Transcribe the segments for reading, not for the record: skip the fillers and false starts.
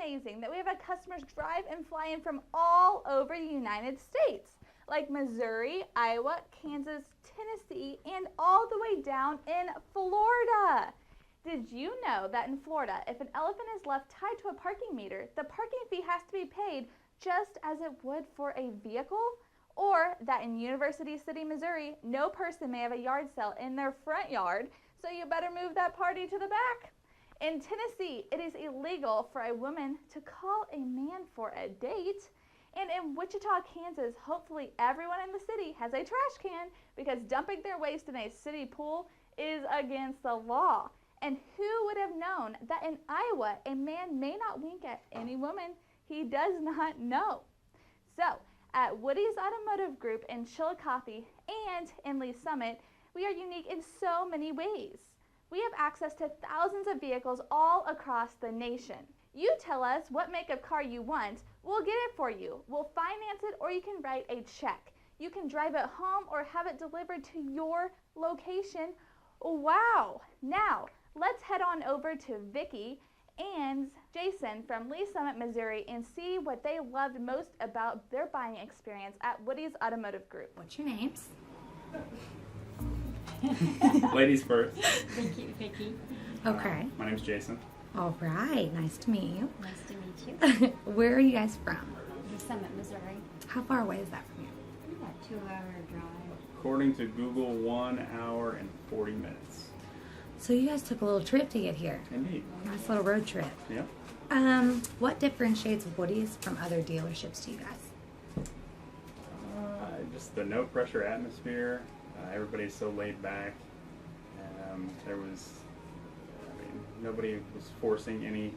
amazing that we have had customers drive and fly in from all over the United States, like Missouri, Iowa, Kansas, Tennessee, and all the way down in Florida. Did you know that in Florida, if an elephant is left tied to a parking meter, the parking fee has to be paid just as it would for a vehicle? Or that in University City, Missouri, no person may have a yard sale in their front yard, so you better move that party to the back. In Tennessee, it is illegal for a woman to call a man for a date. And in Wichita, Kansas, hopefully everyone in the city has a trash can because dumping their waste in a city pool is against the law. And who would have known that in Iowa, a man may not wink at any woman he does not know? So, at Woody's Automotive Group in Chillicothe and in Lee Summit, we are unique in so many ways. We have access to thousands of vehicles all across the nation. You tell us what make of car you want, we'll get it for you. We'll finance it, or you can write a check. You can drive it home or have it delivered to your location. Wow! Now, let's head on over to Vicki and Jason from Lee Summit, Missouri, and see what they loved most about their buying experience at Woody's Automotive Group. What's your names? Ladies first. Vicki. Okay. My name's Jason. All right. Nice to meet you. Nice to meet you. Where are you guys from? Lee Summit, Missouri. How far away is that from you? About a 2-hour drive. According to Google, 1 hour and 40 minutes. So you guys took a little trip to get here. Indeed. Nice little road trip. Yep. What differentiates Woody's from other dealerships to you guys? Just the no pressure atmosphere. Everybody's so laid back. Nobody was forcing any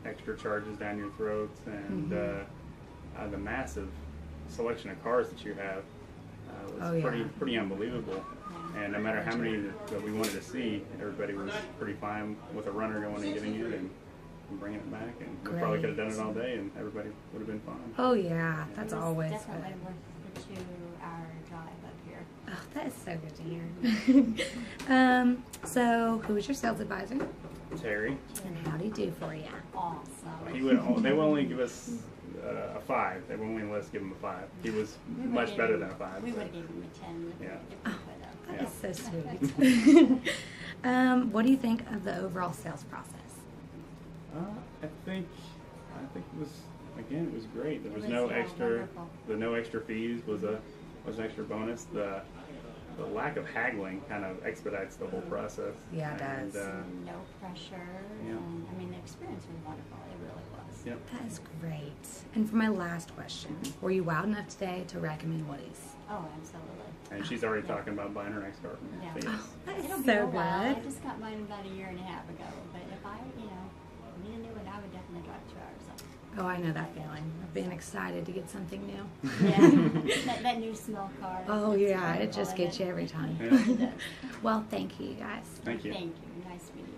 extra charges down your throats, and the massive selection of cars that you have was pretty unbelievable. And no matter how many that we wanted to see, everybody was pretty fine with a runner going and getting it and bringing it back. And we probably could have done it all day, and everybody would have been fine. Oh yeah, that's always definitely worth the 2-hour drive up here. Oh, that is so good to hear. So who was your sales advisor? Terry. And how did he do for you? Awesome. They would only give us a 5. They would only let us give him a 5. He was much better than a 5. We would have given him a 10. Yeah. If we That is so sweet. What do you think of the overall sales process? I think it was, again, it was great. There was no extra. wonderful. The no extra fees was an extra bonus. The lack of haggling kind of expedites the whole process. Yeah, it does. No pressure. Yeah. And, I mean, the experience was wonderful. It really was. Yep. That is great. And for my last question, were you wild enough today to recommend Woody's? Oh, absolutely. And she's already talking about buying her next car. Yeah. So yes. That is It'll be so a while. good. I just got mine about 1.5 years ago. But if I, need a new one, I would definitely drive 2 hours. Oh, I know that feeling of being excited to get something new. Yeah. that new small car. Oh yeah, it just gets you every time. Yeah. Well, thank you guys. Thank you. Thank you. Nice meeting you.